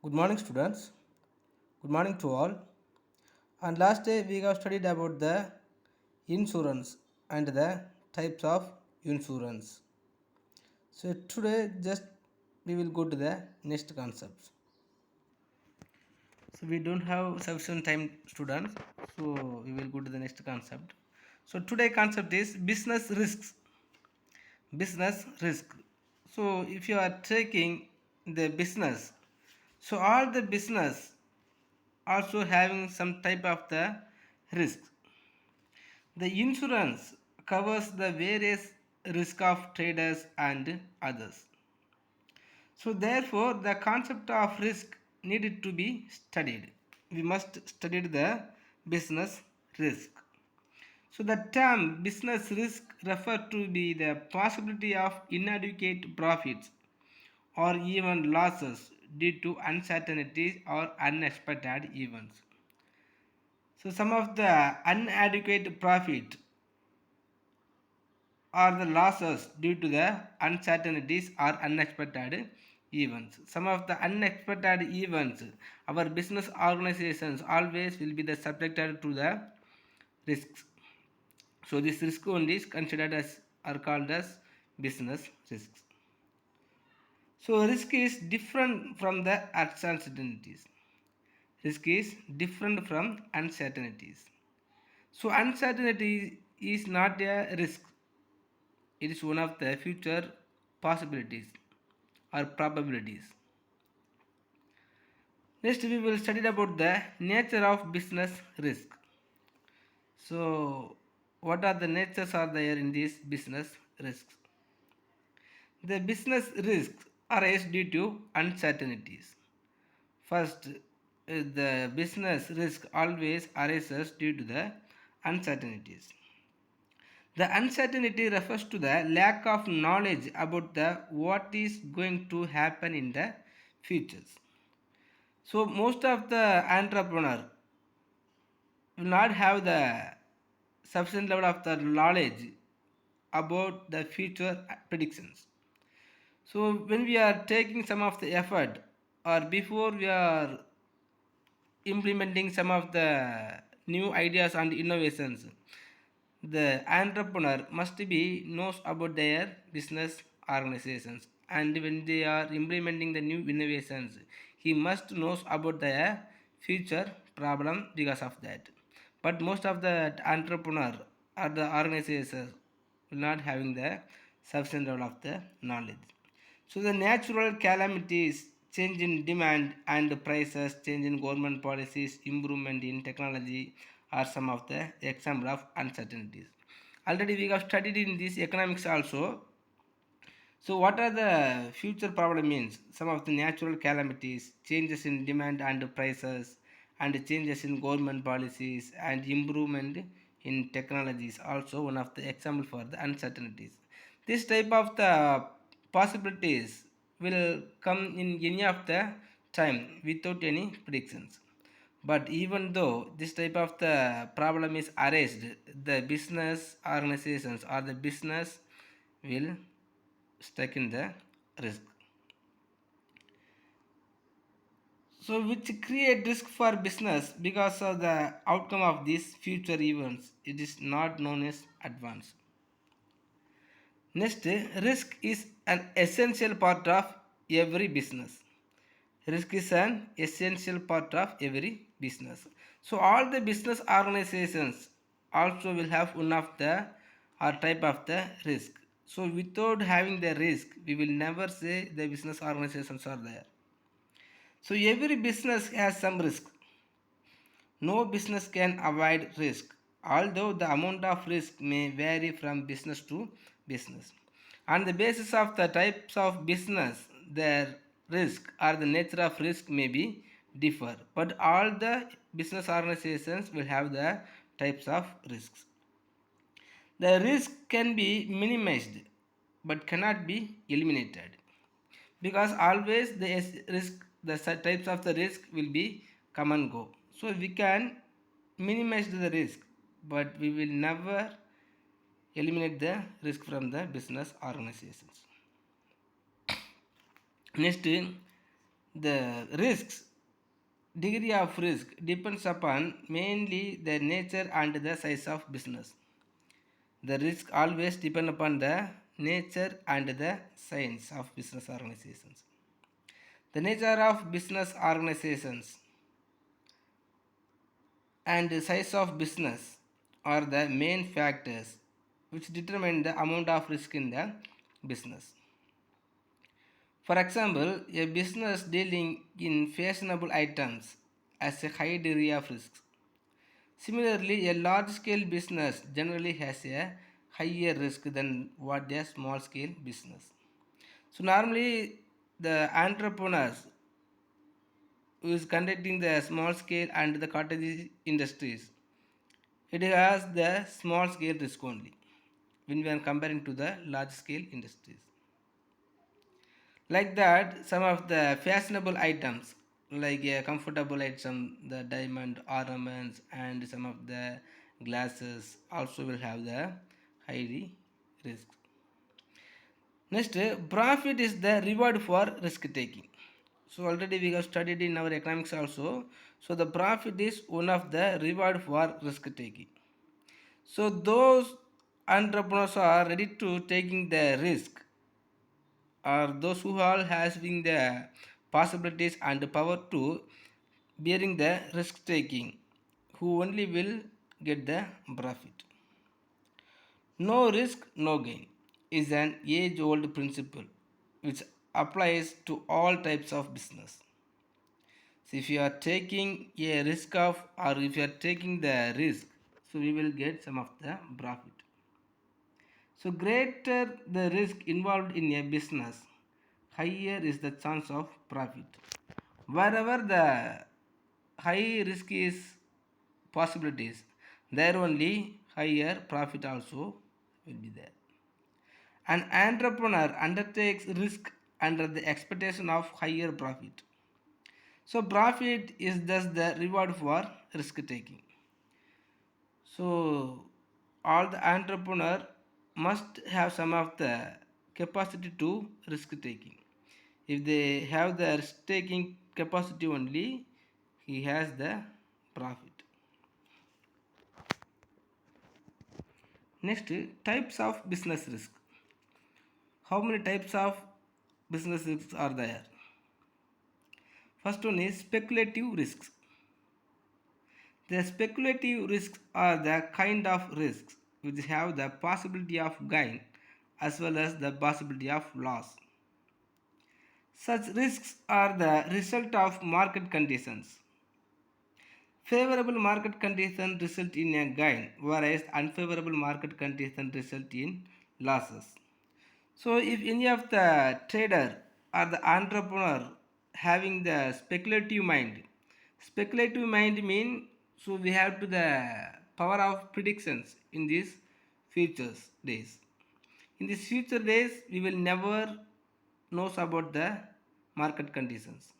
Good morning, students. Good morning to all. And last day we have studied about the insurance and the types of insurance. So today just we will go to the next concept. So we don't have sufficient time, students. So we will go to the next concept. So today concept is business risks. Business risk. So if you are taking the business, so all the business also having some type of the risk. The insurance covers the various risk of traders and others. So therefore the concept of risk needed to be studied. We must study the business risk. So the term business risk refer to be the possibility of inadequate profits or even losses due to uncertainties or unexpected events. So some of the inadequate profit are the losses due to the uncertainties or unexpected events. Some of the unexpected events, our business organizations always will be the subjected to the risks. So this risk only is considered as are called as business risks. So risk is different from the uncertainties. Risk is different from uncertainties. So uncertainty is not a risk. It is one of the future possibilities or probabilities. Next we will study about the nature of business risk. So what are the natures are there in these business risks? The business risks arise due to uncertainties. First, the business risk always arises due to the uncertainties. The uncertainty refers to the lack of knowledge about the what is going to happen in the futures. So most of the entrepreneur will not have the sufficient level of the knowledge about the future predictions. So when we are taking some of the effort or before we are implementing some of the new ideas and innovations, the entrepreneur must be knows about their business organizations, and when they are implementing the new innovations, he must knows about their future problem because of that. But most of the entrepreneur or the organizations will not having the sufficient level of the knowledge. So the natural calamities, change in demand and prices, change in government policies, improvement in technology are some of the example of uncertainties. Already we have studied in this economics also. So what are the future problem means? Some of the natural calamities, changes in demand and prices, and changes in government policies and improvement in technologies also one of the example for the uncertainties. This type of the possibilities will come in any of the time without any predictions. But even though this type of the problem is arranged, the business organizations or the business will stuck in the risk. So which create risk for business because of the outcome of these future events. It is not known as advance. Next, risk is an essential part of every business. Risk is an essential part of every business. So all the business organizations also will have one of the or type of the risk. So without having the risk, we will never say the business organizations are there. So every business has some risk. No business can avoid risk, although the amount of risk may vary from business to business. On the basis of the types of business, their risk or the nature of risk may be differ, but all the business organizations will have the types of risks. The risk can be minimized but cannot be eliminated because always the risk the types of the risk will be come and go. So we can minimize the risk, but we will never eliminate the risk from the business organizations. Next, The risks, degree of risk depends upon mainly the nature and the size of business. The risk always depend upon the nature and the size of business organizations. The nature of business organizations and the size of business are the main factors which determine the amount of risk in the business. For example, a business dealing in fashionable items has a high degree of risk. Similarly, a large scale business generally has a higher risk than what a small scale business. So normally the entrepreneurs who is conducting the small scale and the cottage industries, it has the small scale risk only when we are comparing to the large scale industries. Like that, some of the fashionable items like a comfortable item, the diamond ornaments and some of the glasses also will have the high risk. Next, profit is the reward for risk taking. So already we have studied in our economics also. So the profit is one of the reward for risk taking. So those entrepreneurs are ready to taking the risk, or those who all having the possibilities and power to bearing the risk taking, who only will get the profit. No risk, no gain is an age old principle which applies to all types of business. So if you are taking a risk of, or if you are taking the risk, so we will get some of the profit. So greater the risk involved in a business, higher is the chance of profit. Wherever the high risk is possibilities, there only higher profit also will be there. An entrepreneur undertakes risk under the expectation of higher profit. So profit is thus the reward for risk taking. So all the entrepreneur must have some of the capacity to risk taking. If they have the risk taking capacity only, he has the profit. Next, types of business risk. How many types of business risks are there? First one is speculative risks. The speculative risks are the kind of risks which have the possibility of gain as well as the possibility of loss. Such risks are the result of market conditions. Favorable market conditions result in a gain, whereas unfavorable market conditions result in losses. So, if any of the trader or the entrepreneur having the speculative mind mean, so we have to the power of predictions in these futures days. In these future days, we will never knows about the market conditions.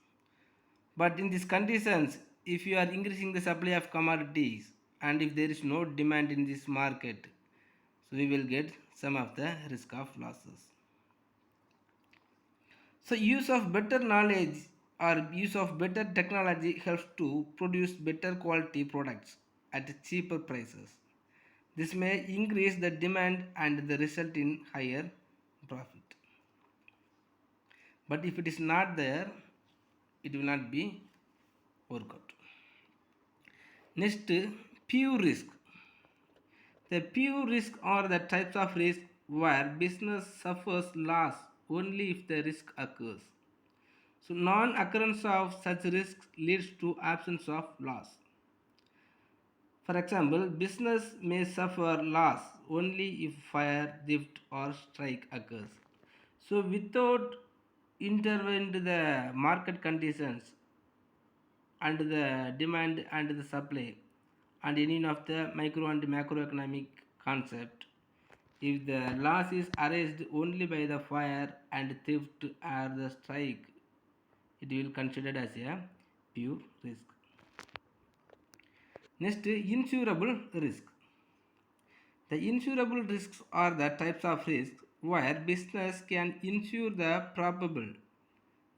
But in these conditions, if you are increasing the supply of commodities and if there is no demand in this market, so we will get some of the risk of losses. So use of better knowledge or use of better technology helps to produce better quality products at cheaper prices. This may increase the demand and the result in higher profit. But if it is not there, it will not be work out. Next, pure risk. The pure risk are the types of risk where business suffers loss only if the risk occurs. So non-occurrence of such risks leads to absence of loss. For example, business may suffer loss only if fire, theft or strike occurs. So without intervened the market conditions and the demand and the supply and any of the micro and macroeconomic concept, if the loss is arised only by the fire and theft or the strike, it will considered as a pure risk. Next, insurable risk. The insurable risks are the types of risks where business can insure the probable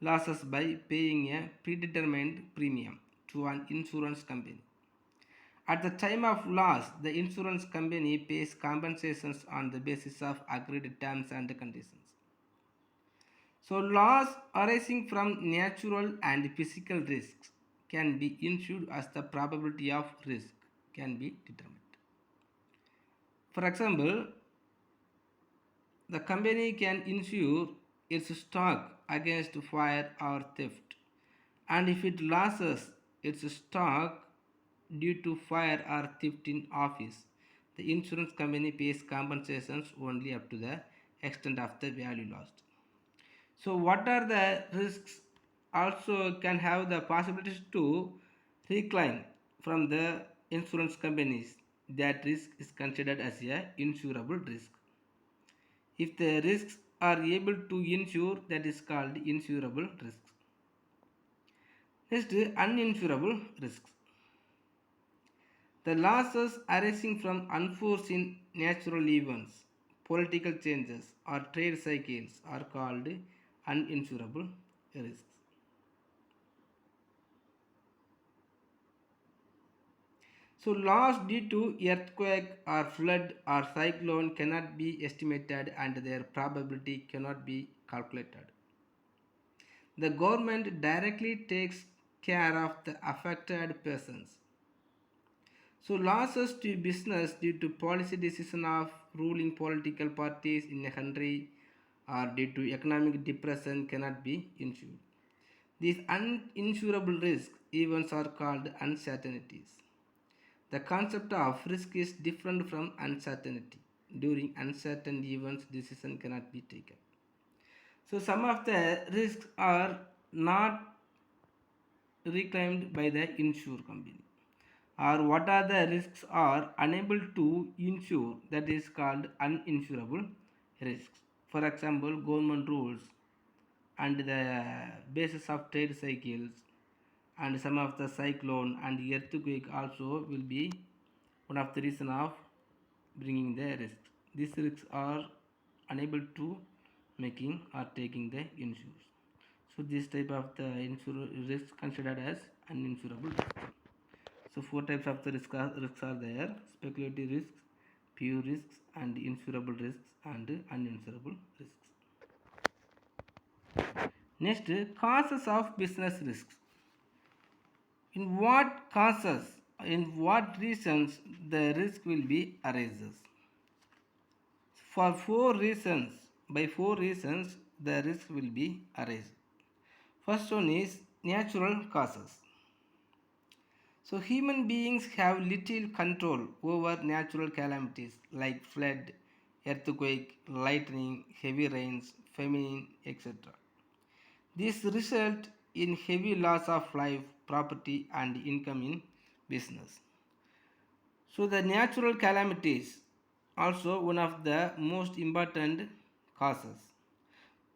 losses by paying a predetermined premium to an insurance company. At the time of loss, the insurance company pays compensations on the basis of agreed terms and conditions. So, loss arising from natural and physical risks can be insured as the probability of risk can be determined. For example, the company can insure its stock against fire or theft, and if it loses its stock due to fire or theft in office, the insurance company pays compensations only up to the extent of the value lost. So, what are the risks? Also, can have the possibilities to reclaim from the insurance companies. That risk is considered as a insurable risk. If the risks are able to insure, that is called insurable risks. Next, uninsurable risks. The losses arising from unforeseen natural events, political changes, or trade cycles are called uninsurable risks. So, loss due to earthquake or flood or cyclone cannot be estimated and their probability cannot be calculated. The government directly takes care of the affected persons. So losses to business due to policy decision of ruling political parties in a country or due to economic depression cannot be insured. These uninsurable risk events are called uncertainties. The concept of risk is different from uncertainty. During uncertain events, decision cannot be taken. So some of the risks are not reclaimed by the insure company, or what are the risks are unable to insure, that is called uninsurable risks. For example, government rules and the basis of trade cycles, and some of the cyclone and earthquake also will be one of the reason of bringing the risks. These risks are unable to making or taking the insurance. So this type of the risk considered as uninsurable risk. So four types of the risks are there: speculative risks, pure risks, and insurable risks and uninsurable risks. Next, causes of business risks. In what causes, in what reasons the risk will be arises? For four reasons, by four reasons the risk will be arise. First one is natural causes. So human beings have little control over natural calamities like flood, earthquake, lightning, heavy rains, famine, etc. This result in heavy loss of life, property and income in business. So the natural calamities also one of the most important causes.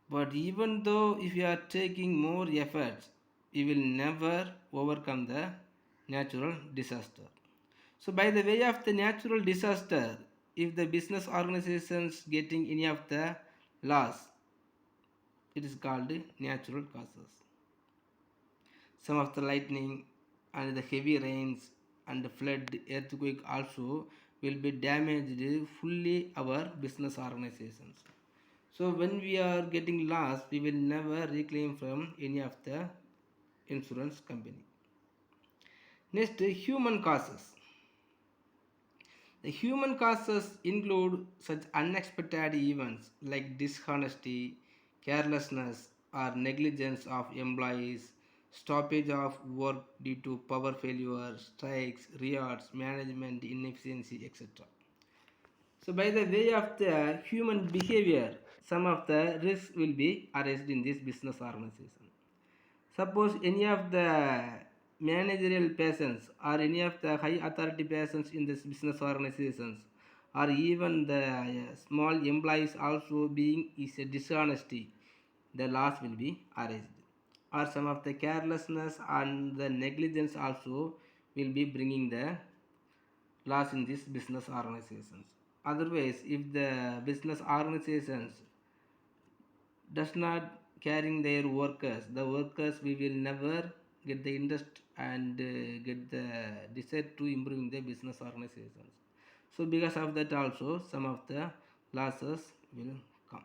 But even though if you are taking more efforts, you will never overcome the natural disaster. So by the way of the natural disaster, if the business organizations getting any of the loss, it is called natural causes. Some of the lightning and the heavy rains and the flood, earthquake also will be damaged fully our business organizations. So when we are getting lost, we will never reclaim from any of the insurance company. Next, human causes. The human causes include such unexpected events like dishonesty, carelessness, or negligence of employees, stoppage of work due to power failure, strikes, riots, management inefficiency, etc. So, by the way of the human behavior, some of the risks will be arised in this business organization. Suppose any of the managerial persons or any of the high authority persons in this business organizations, or even the small employees also being is a dishonesty, the loss will be arised. Or some of the carelessness and the negligence also will be bringing the loss in these business organizations. Otherwise, if the business organizations does not carrying their workers. The workers we will never get the interest and get the desire to improving the business organizations. So because of that also some of the losses will come.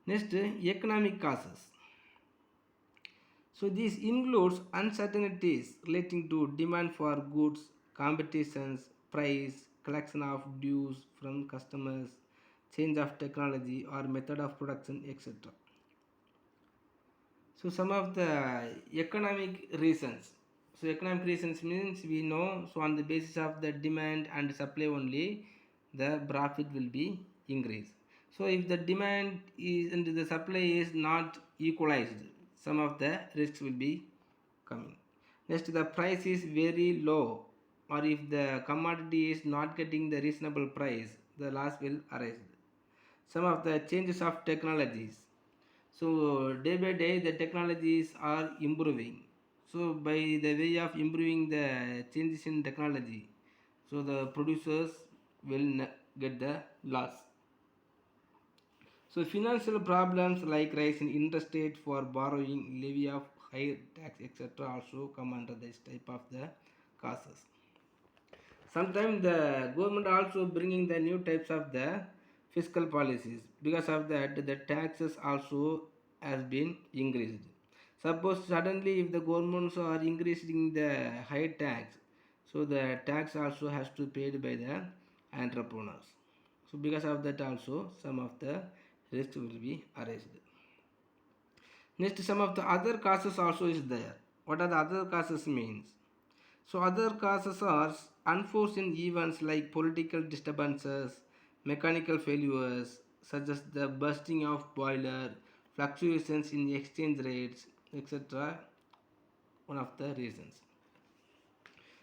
Next, economic causes. So this includes uncertainties relating to demand for goods, competitions, price, collection of dues from customers, change of technology or method of production, etc. So some of the economic reasons. So economic reasons means we know, so on the basis of the demand and supply only the profit will be increased. So if the demand is and the supply is not equalized, some of the risks will be coming. Next, the price is very low or if the commodity is not getting the reasonable price, the loss will arise. Some of the changes of technologies. So day by day the technologies are improving. So by the way of improving the changes in technology, so the producers will get the loss. So financial problems like rise in interest rate for borrowing, levy of higher tax, etc. also come under this type of the causes. Sometimes the government also bringing the new types of the fiscal policies. Because of that, the taxes also has been increased. Suppose suddenly if the governments are increasing the high tax, so the tax also has to be paid by the entrepreneurs. So because of that also some of the risk will be arised. Next, some of the other causes also is there. What are the other causes means? So other causes are unforeseen events like political disturbances, mechanical failures such as the bursting of boiler, fluctuations in exchange rates, etc. One of the reasons.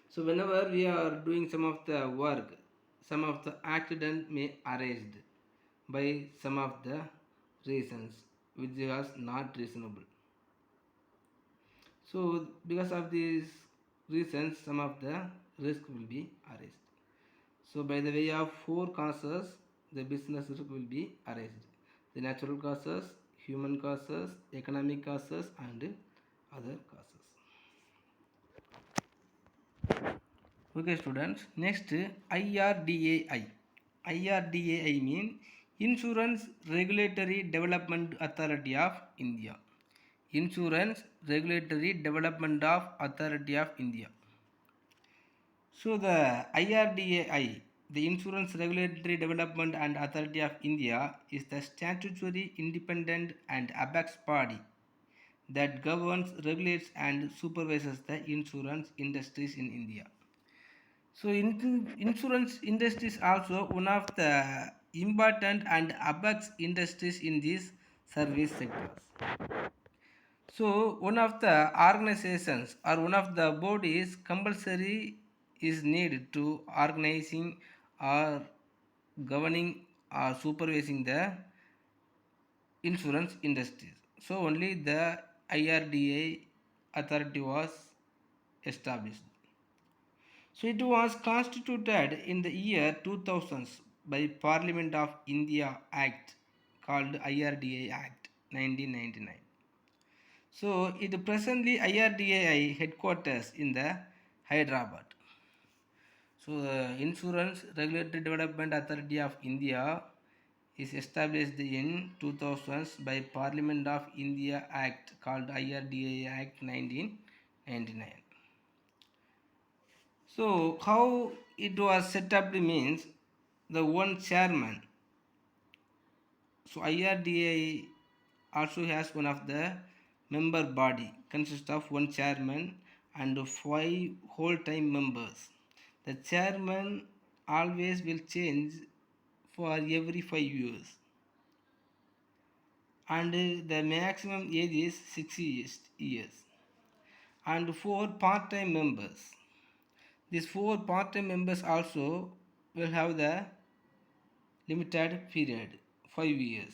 So whenever we are doing some of the work, some of the accident may arise by some of the reasons which was not reasonable. So because of these reasons, some of the risk will be arised. So by the way of four causes, the business risk will be arised. The natural causes, human causes, economic causes and other causes. Okay students, next IRDAI. IRDAI means Insurance Regulatory Development Authority of India. Insurance Regulatory Development of Authority of India. So the IRDAI, the Insurance Regulatory Development and Authority of India, is the statutory independent and apex body that governs, regulates and supervises the insurance industries in India. So insurance industry is also one of the important and apex industries in these service sectors. So one of the organizations or one of the bodies compulsory is needed to organizing or governing or supervising the insurance industries. So only the IRDA authority was established. So it was constituted in the year 2000 by Parliament of India Act called IRDA Act 1999. So it presently IRDAI headquarters in the Hyderabad. So the Insurance Regulatory Development Authority of India is established in 2000 by Parliament of India Act called IRDAI Act 1999. So how it was set up means the one chairman. So IRDA also has one of the member body consists of one chairman and five whole time members. The chairman always will change for every 5 years and the maximum age is 6 years and four part-time members. These four part-time members also will have the limited period 5 years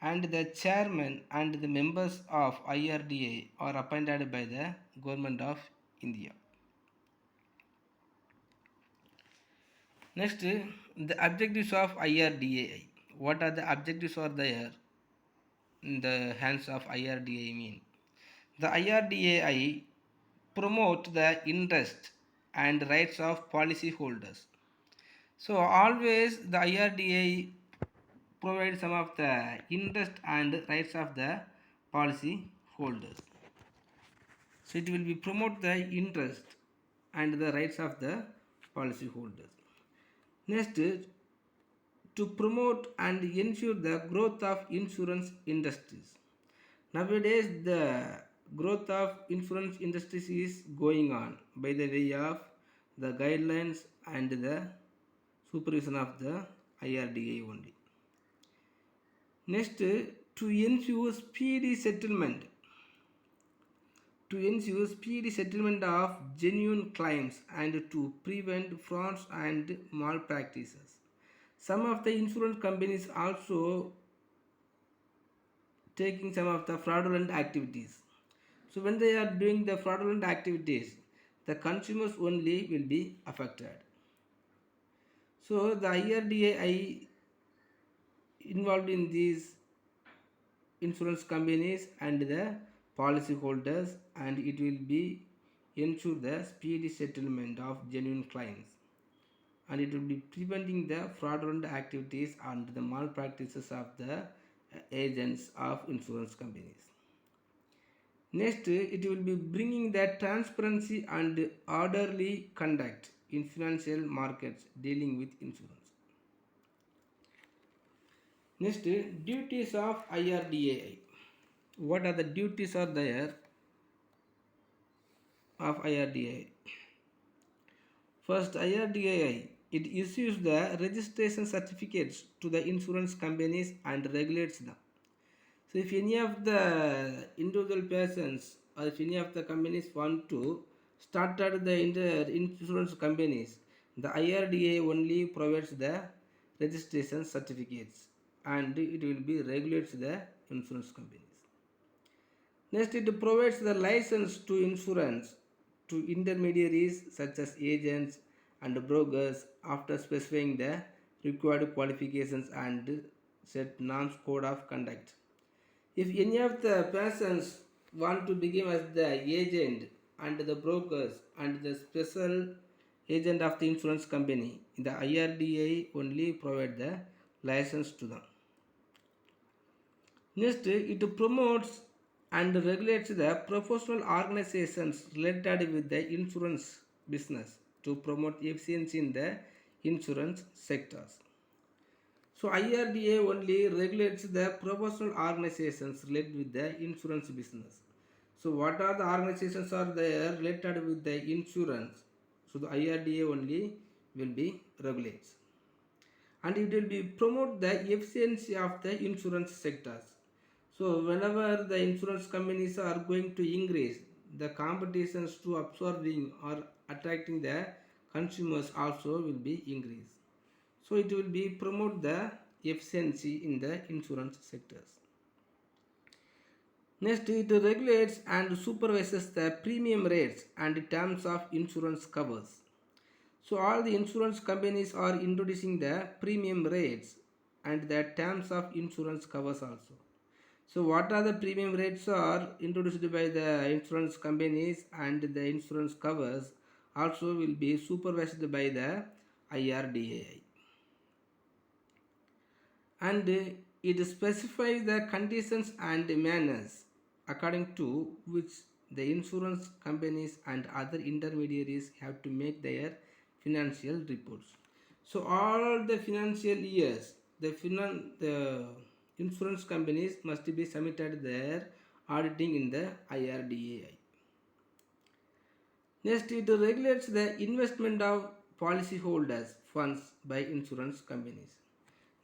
and the chairman and the members of IRDA are appointed by the government of India. Next, the objectives of IRDA. What are the objectives are there? in the hands of IRDA mean. The IRDAI promote the interest and rights of policyholders. So always the IRDA provides some of the interest and rights of the policyholders. So it will be promote the interest and the rights of the policyholders. Next, to promote and ensure the growth of insurance industries. Nowadays, the growth of insurance industries is going on by the way of the guidelines and the supervision of the IRDA only. Next, to ensure speedy settlement of genuine claims and to prevent frauds and malpractices. Some of the insurance companies also taking some of the fraudulent activities. So when they are doing the fraudulent activities, the consumers only will be affected. So the IRDAI involved in these insurance companies and the policyholders, and it will be ensure the speedy settlement of genuine claims, and it will be preventing the fraudulent activities and the malpractices of the agents of insurance companies. Next, it will be bringing the transparency and orderly conduct in financial markets dealing with insurance. Next, duties of IRDAI. What are the duties are there of IRDAI? First, IRDAI, it issues the registration certificates to the insurance companies and regulates them. So if any of the individual persons or if any of the companies want to start at the insurance companies, the IRDA only provides the registration certificates and it will be regulates the insurance companies. Next, it provides the license to insurance to intermediaries such as agents and brokers after specifying the required qualifications and set norms code of conduct. If any of the persons want to become as the agent and the brokers and the special agent of the insurance company, the IRDA only provide the license to them. Next, it promotes and regulates the professional organizations related with the insurance business to promote efficiency in the insurance sectors. So IRDA only regulates the professional organizations related with the insurance business. So what are the organizations are there related with the insurance? So the IRDA only will be regulates. And it will be promote the efficiency of the insurance sectors. So whenever the insurance companies are going to increase, the competitions to absorbing or attracting the consumers also will be increased. So it will be promote the efficiency in the insurance sectors. Next, it regulates and supervises the premium rates and terms of insurance covers. So all the insurance companies are introducing the premium rates and the terms of insurance covers also. So what are the premium rates are introduced by the insurance companies and the insurance covers also will be supervised by the IRDAI. And it specifies the conditions and manners according to which the insurance companies and other intermediaries have to make their financial reports. So all the financial years, the insurance companies must be submitted their auditing in the IRDAI. Next, it regulates the investment of policyholders' funds by insurance companies.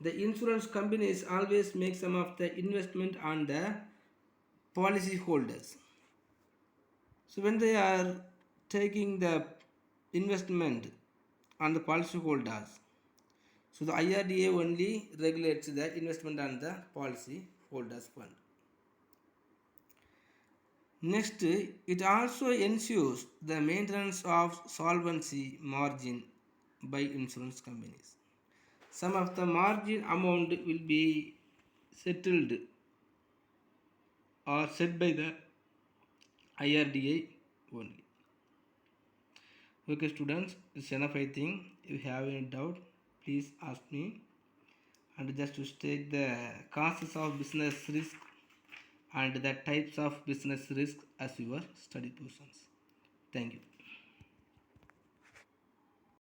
The insurance companies always make some of the investment on the policyholders. So when they are taking the investment on the policyholders, so the IRDA only regulates the investment on the policyholders fund. Next, it also ensures the maintenance of solvency margin by insurance companies. Some of the margin amount will be settled are set by the IRDA only. Okay, students, it's enough. I think if you have any doubt, please ask me. And just to state the causes of business risk and the types of business risk as your study portions. Thank you.